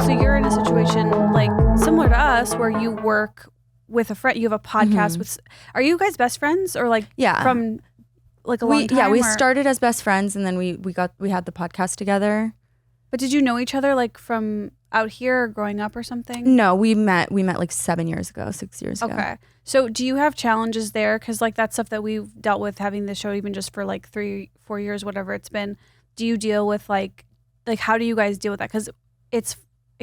So you're in a situation like similar to us where you work with a friend, you have a podcast with, are you guys best friends or like from like a long time? Yeah, we started as best friends and then we had the podcast together. But did you know each other like from out here or growing up or something? No, we met like 6 years ago. Okay. So do you have challenges there? Because like that's stuff that we've dealt with having this show even just for like 3-4 years, whatever it's been. Do you deal with like how do you guys deal with that? Because it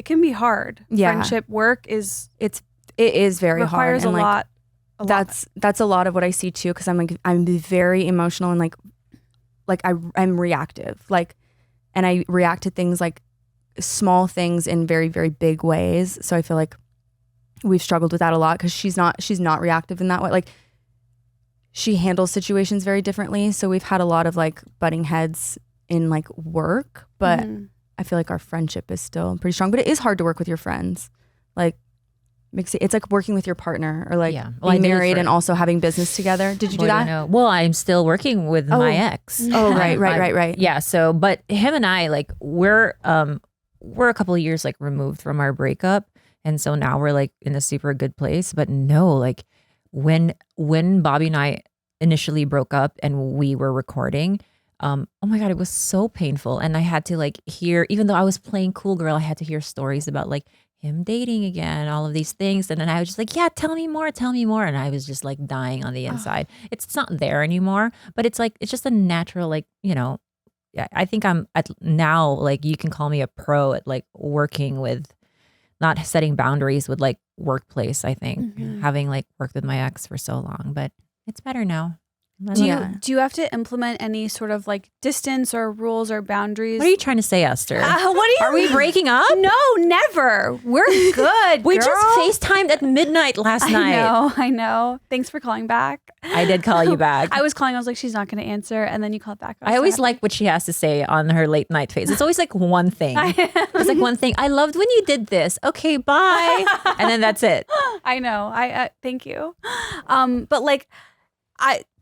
can be hard. Yeah. Friendship work it is very requires hard. a lot. That's a lot of what I see too. Because I'm very emotional and I'm reactive. And I react to things like small things in very, very big ways. So I feel like we've struggled with that a lot because she's not reactive in that way. Like she handles situations very differently. So we've had a lot of like butting heads in like work, but I feel like our friendship is still pretty strong. But it is hard to work with your friends. Like it's like working with your partner or like being married and also having business together. Did you do that? No. Well, I'm still working with my ex. Oh, right. Yeah. So, but him and I, like, we're a couple of years like removed from our breakup, and so now we're like in a super good place. But no, like when Bobby and I initially broke up and we were recording, oh my God, it was so painful, and I had to like hear, even though I was playing cool girl, I had to hear stories about like him dating again, all of these things. And then I was just like, yeah, tell me more. And I was just like dying on the inside. It's not there anymore, but it's just a natural, like, I think I'm now, like, you can call me a pro at like working with, not setting boundaries with like workplace, I think, having like worked with my ex for so long, but it's better now. Do you have to implement any sort of like distance or rules or boundaries? What are you trying to say, Esther? Are we breaking up? No, never. We're good. We just FaceTimed at midnight last night. I know. Thanks for calling back. I did call you back. I was like, she's not going to answer. And then you called back. I always like what she has to say on her late night phase. It's always like one thing. It's like one thing. I loved when you did this. Okay, bye. And then that's it. I know. I thank you.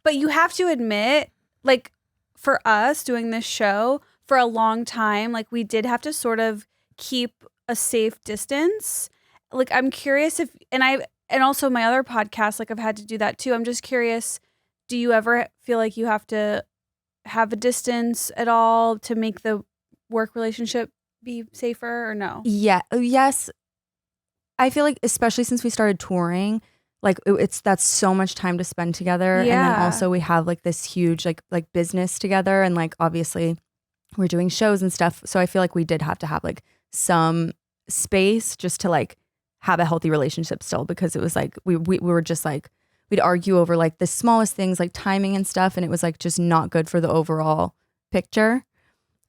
But you have to admit, like, for us doing this show for a long time, like, we did have to sort of keep a safe distance. Like, I'm curious and also my other podcast, like, I've had to do that too. I'm just curious, do you ever feel like you have to have a distance at all to make the work relationship be safer or no? Yeah. Yes. I feel like, especially since we started touring, like that's so much time to spend together. And then also we have like this huge like business together, and like obviously we're doing shows and stuff. So I feel like we did have to have like some space just to like have a healthy relationship still, because it was like we were just like, we'd argue over like the smallest things like timing and stuff, and it was like just not good for the overall picture.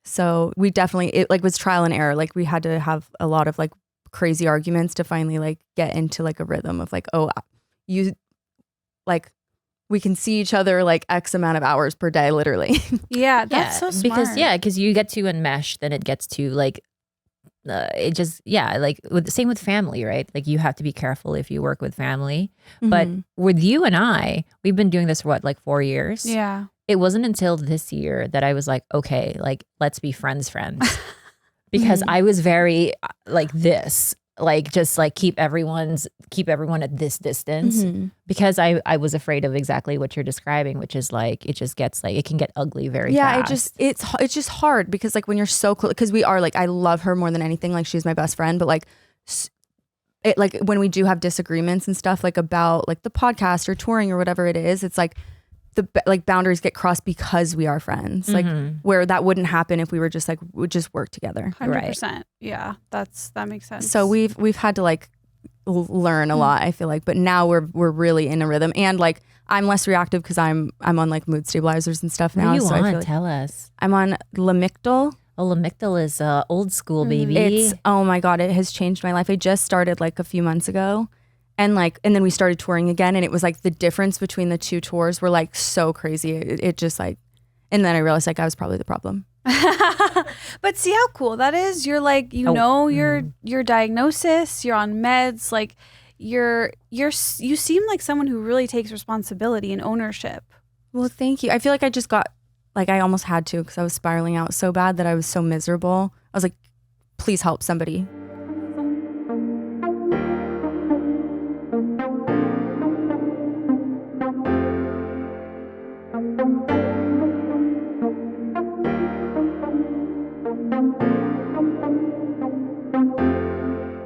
So we definitely, it like was trial and error. Like we had to have a lot of like crazy arguments to finally like get into like a rhythm of like, oh, you like we can see each other like X amount of hours per day, literally. Yeah, that's so smart. Because you get to enmesh, then it gets to like it just like same with family, right? Like you have to be careful if you work with family. But with you and I, we've been doing this for what, like 4 years? Yeah. It wasn't until this year that I was like, okay, like let's be friends. Because I was very like this. Like just like keep everyone at this distance, because I was afraid of exactly what you're describing, which is like it just gets like it can get ugly very fast. It's just hard because like when you're so close, because we are like, I love her more than anything, like she's my best friend, but like it, like when we do have disagreements and stuff like about like the podcast or touring or whatever it is, it's like the like boundaries get crossed because we are friends, like where that wouldn't happen if we were just like would just work together. 100%. Right. Yeah, that makes sense. So we've had to like learn a lot, I feel like, but now we're really in a rhythm, and like I'm less reactive because I'm on like mood stabilizers and stuff now. What are you so on? I feel like Tell us. I'm on Lamictal. Oh, Lamictal is old school, baby. It's, oh my God, it has changed my life. I just started like a few months ago. And then we started touring again, and it was like the difference between the two tours were like so crazy. It just like, and then I realized like I was probably the problem. But see how cool that is. You're like, your diagnosis, you're on meds, like you seem like someone who really takes responsibility and ownership. Well, thank you. I feel like I just got, like I almost had to, because I was spiraling out so bad that I was so miserable. I was like, please help somebody. Bye.